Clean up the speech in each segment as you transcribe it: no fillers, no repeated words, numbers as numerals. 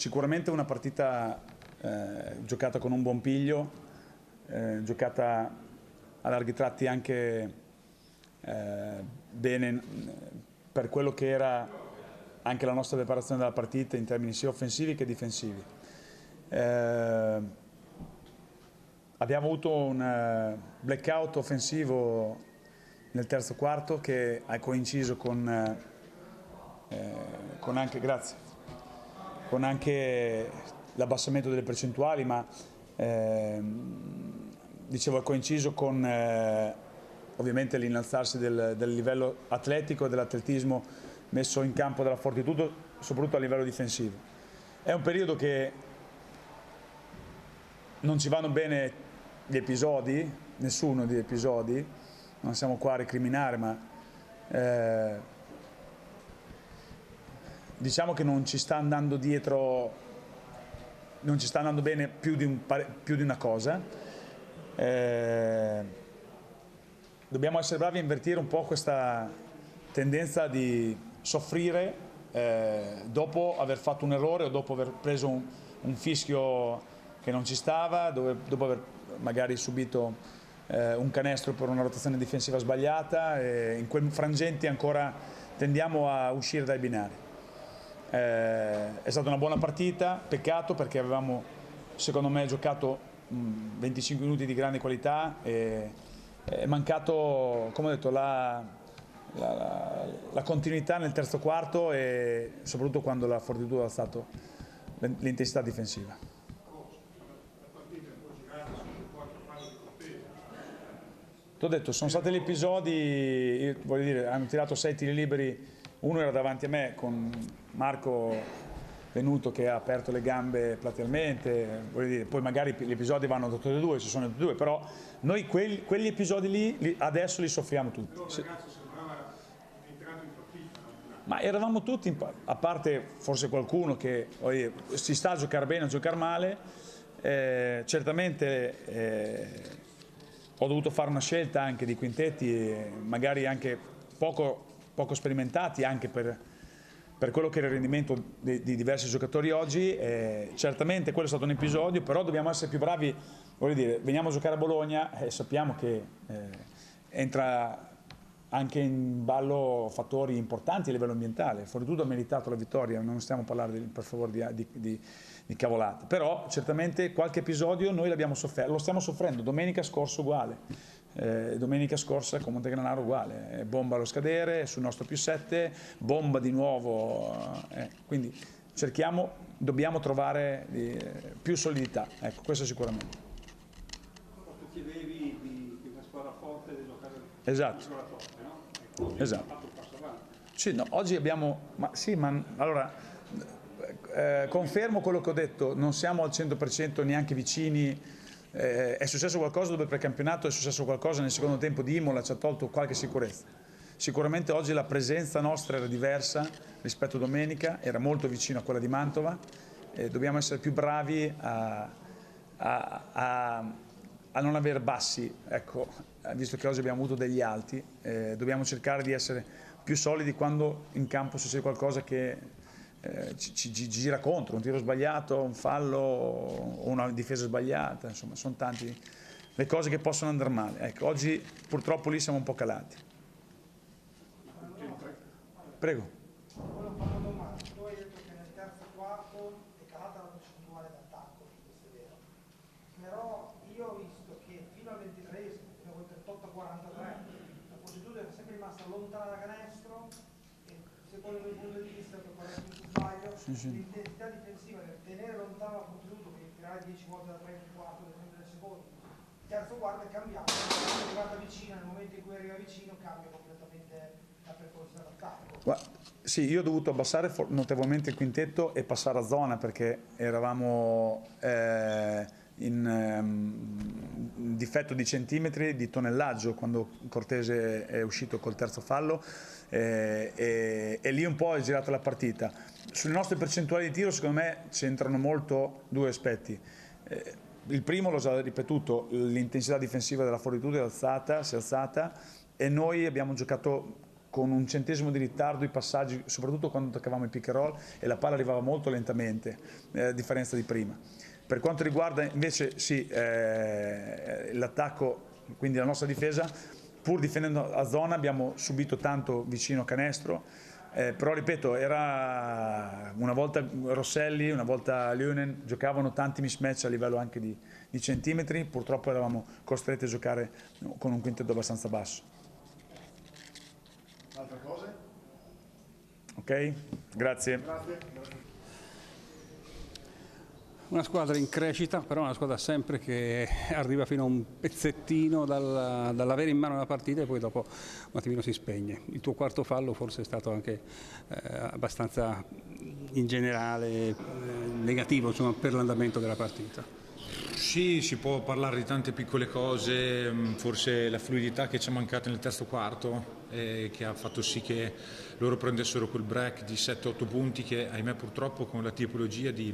Sicuramente una partita giocata con un buon piglio, giocata a larghi tratti anche bene per quello che era anche la nostra preparazione della partita in termini sia offensivi che difensivi. Abbiamo avuto un blackout offensivo nel terzo quarto che ha coinciso con anche l'abbassamento delle percentuali, ma dicevo è coinciso con ovviamente l'innalzarsi del livello atletico e dell'atletismo messo in campo dalla Fortitudo, soprattutto a livello difensivo. È un periodo che non ci vanno bene gli episodi, nessuno degli episodi, non siamo qua a recriminare, ma diciamo che non ci sta andando dietro, non ci sta andando bene più di una cosa. Dobbiamo essere bravi a invertire un po' questa tendenza di soffrire dopo aver fatto un errore o dopo aver preso un fischio che non ci stava, dopo aver magari subito un canestro per una rotazione difensiva sbagliata, e in quei frangenti ancora tendiamo a uscire dai binari. È stata una buona partita, peccato perché avevamo secondo me giocato 25 minuti di grande qualità e è mancato, come ho detto, la continuità nel terzo quarto e soprattutto quando la Fortitudo ha alzato l'intensità difensiva. Ti ho detto, sono stati gli episodi, voglio dire, hanno tirato 6 tiri liberi, uno era davanti a me con Marco Venuto che ha aperto le gambe platealmente, voglio dire, poi magari gli episodi vanno da tutti e due, ci sono tutti e due, però noi quegli episodi lì adesso li soffriamo tutti. Il ragazzo sembrava entrato in partita. Ma eravamo tutti, a parte forse qualcuno che si sta a giocare bene o a giocare male, certamente ho dovuto fare una scelta anche di quintetti, magari anche poco sperimentati, anche per quello che era il rendimento di diversi giocatori oggi. Certamente quello è stato un episodio, però dobbiamo essere più bravi, voglio dire, veniamo a giocare a Bologna e sappiamo che entra anche in ballo fattori importanti a livello ambientale. Fortitudo ha meritato la vittoria, non stiamo a parlare per favore di cavolate, però certamente qualche episodio noi l'abbiamo sofferto, lo stiamo soffrendo. Domenica scorsa uguale, domenica scorsa con Montegranaro uguale, bomba allo scadere sul nostro +7, bomba di nuovo, quindi dobbiamo trovare più solidità, ecco, questo sicuramente. Tu chiedevi di una squadra forte di giocare esatto. con la forte, no? Ecco, esatto. Fatto un passo avanti. Sì, no, oggi abbiamo, allora confermo quello che ho detto, non siamo al 100% neanche vicini, è successo qualcosa dopo il precampionato, è successo qualcosa nel secondo tempo di Imola, ci ha tolto qualche sicurezza. Sicuramente oggi la presenza nostra era diversa rispetto a domenica, era molto vicino a quella di Mantova e dobbiamo essere più bravi a non avere bassi, ecco, visto che oggi abbiamo avuto degli alti, dobbiamo cercare di essere più solidi quando in campo succede qualcosa che ci gira contro, un tiro sbagliato, un fallo o una difesa sbagliata, insomma sono tante le cose che possono andare male. Ecco, oggi purtroppo lì siamo un po' calati. Prego. Volevo fare una domanda. Tu hai detto che nel terzo quarto è calata la percentuale d'attacco, questo è vero. Però io ho visto che fino al 23esimo, fino al 38-43, la Fortitudo era sempre rimasta lontana da canestro e secondo il mio punto di vista, per correggere se sbaglio, l'intensità difensiva del tenere lontano la Fortitudo che tirare 10 volte da 3 in quarto, difendere il secondo. Il terzo quarto è cambiato, è arrivata vicino, nel momento in cui arriva vicino cambia completamente la percorsa d'attacco. Sì, io ho dovuto abbassare notevolmente il quintetto e passare a zona perché eravamo in difetto di centimetri di tonellaggio quando Cortese è uscito col terzo fallo e lì un po' è girata la partita. Sulle nostre percentuali di tiro secondo me c'entrano molto due aspetti. Il primo, l'ho già ripetuto, l'intensità difensiva della Fortitudo si è alzata e noi abbiamo giocato con un centesimo di ritardo i passaggi, soprattutto quando attaccavamo i pick and roll e la palla arrivava molto lentamente, a differenza di prima. Per quanto riguarda invece sì, l'attacco, quindi la nostra difesa, pur difendendo a zona abbiamo subito tanto vicino canestro, però ripeto, era una volta Rosselli, una volta Leunen, giocavano tanti mismatch a livello anche di centimetri, purtroppo eravamo costretti a giocare con un quintetto abbastanza basso. Altre cose? Ok? Grazie. Grazie. Una squadra in crescita, però una squadra sempre che arriva fino a un pezzettino dall'avere in mano la partita e poi dopo un attimino si spegne. Il tuo quarto fallo forse è stato anche abbastanza in generale negativo, insomma, per l'andamento della partita. Sì, si può parlare di tante piccole cose, forse la fluidità che ci è mancata nel terzo quarto che ha fatto sì che loro prendessero quel break di 7-8 punti che ahimè purtroppo con la tipologia di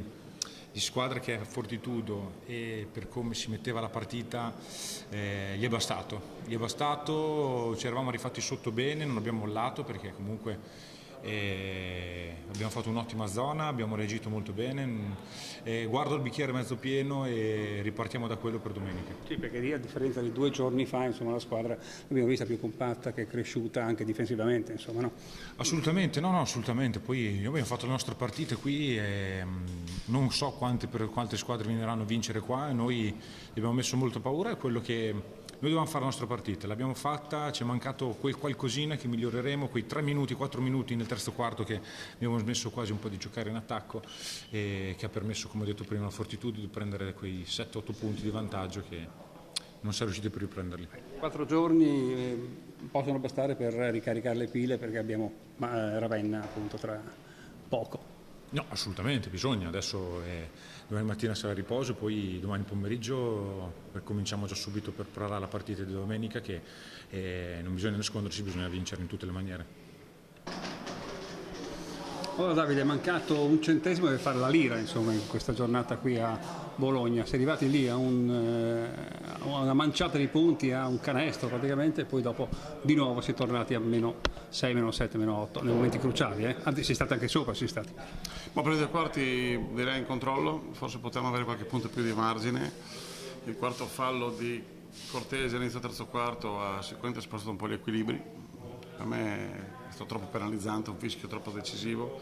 squadra che è Fortitudo e per come si metteva la partita gli è bastato, ci eravamo rifatti sotto bene, non abbiamo mollato perché comunque abbiamo fatto un'ottima zona, abbiamo reagito molto bene, guardo il bicchiere mezzo pieno e ripartiamo da quello per domenica. Sì, perché lì a differenza di 2 giorni fa, insomma, la squadra l'abbiamo vista più compatta, che è cresciuta anche difensivamente, insomma, no? Assolutamente, no, assolutamente. Poi abbiamo fatto le nostre partite qui e non so per quante squadre vinieranno a vincere qua e noi abbiamo messo molta paura, è quello che noi dovevamo fare la nostra partita, l'abbiamo fatta, ci è mancato quel qualcosina che miglioreremo, quei 3 minuti, 4 minuti nel terzo quarto che abbiamo smesso quasi un po' di giocare in attacco e che ha permesso, come ho detto prima, alla Fortitudo di prendere quei 7-8 punti di vantaggio che non si è riusciti più a riprenderli. 4 giorni possono bastare per ricaricare le pile perché abbiamo Ravenna appunto tra poco. No, assolutamente, bisogna. Adesso domani mattina sarà riposo, poi domani pomeriggio cominciamo già subito per preparare la partita di domenica che non bisogna nasconderci, bisogna vincere in tutte le maniere. Allora Davide, è mancato un centesimo per fare la lira insomma, in questa giornata qui a Bologna. Si è arrivati lì a una manciata di punti, a un canestro praticamente, e poi dopo di nuovo si è tornati a meno 6, meno 7, meno 8 nei momenti cruciali. Anzi, si è stati anche sopra, si è stati. Ma per i 2 quarti direi in controllo, forse potevamo avere qualche punto più di margine. Il quarto fallo di Cortese all'inizio del terzo quarto ha sicuramente spostato un po' gli equilibri. Per me è stato troppo penalizzante, un fischio troppo decisivo.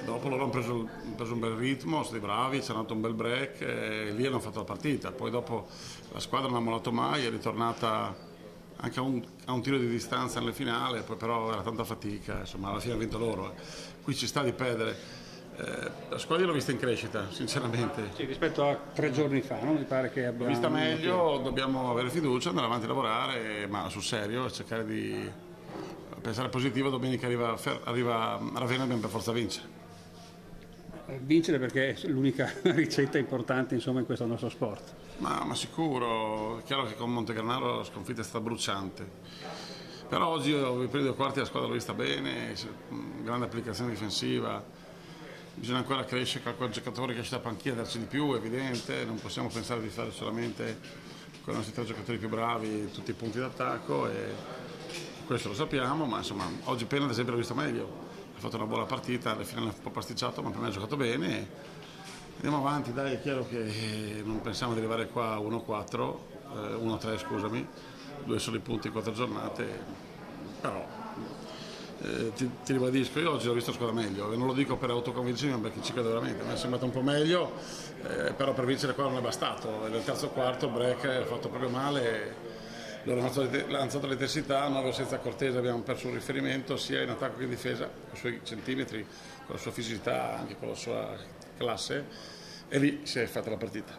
Dopo loro hanno preso un bel ritmo, sono stati bravi, ci hanno dato un bel break e lì hanno fatto la partita. Poi dopo la squadra non ha mollato mai, è ritornata anche a un tiro di distanza nelle finali, poi però era tanta fatica, insomma alla fine ha vinto loro. Qui ci sta di perdere. La squadra l'ho vista in crescita, sinceramente. Sì, rispetto a 3 giorni fa, no? Mi pare che abbiamo... L'ho vista meglio, dobbiamo avere fiducia, andare avanti a lavorare, ma sul serio, cercare di pensare positivo. Domenica arriva a Ravenna, dobbiamo per forza vincere. Vincere perché è l'unica ricetta importante insomma, in questo nostro sport. Ma sicuro, è chiaro che con Montegranaro la sconfitta è stata bruciante. Però oggi i primi 2 quarti la squadra l'ho vista bene, grande applicazione difensiva. Bisogna ancora crescere, qualche giocatore che esce da panchina, darci di più, è evidente. Non possiamo pensare di fare solamente con i nostri 3 giocatori più bravi tutti i punti d'attacco e questo lo sappiamo, ma insomma oggi Pena ad esempio l'ho visto meglio. Ha fatto una buona partita, alle finali un po' pasticciato, ma per me ha giocato bene. Andiamo avanti, dai, è chiaro che non pensiamo di arrivare qua a 1-4, 1-3 scusami, 2 soli punti in 4 giornate, però ti ribadisco, io oggi ho visto la squadra meglio, e non lo dico per autoconvincimento perché ci credo veramente, mi è sembrato un po' meglio, però per vincere qua non è bastato, nel terzo quarto il break ha fatto proprio male. Loro hanno alzato l'intensità, noi senza Cortese abbiamo perso un riferimento sia in attacco che in difesa, con i suoi centimetri, con la sua fisicità, anche con la sua classe, e lì si è fatta la partita.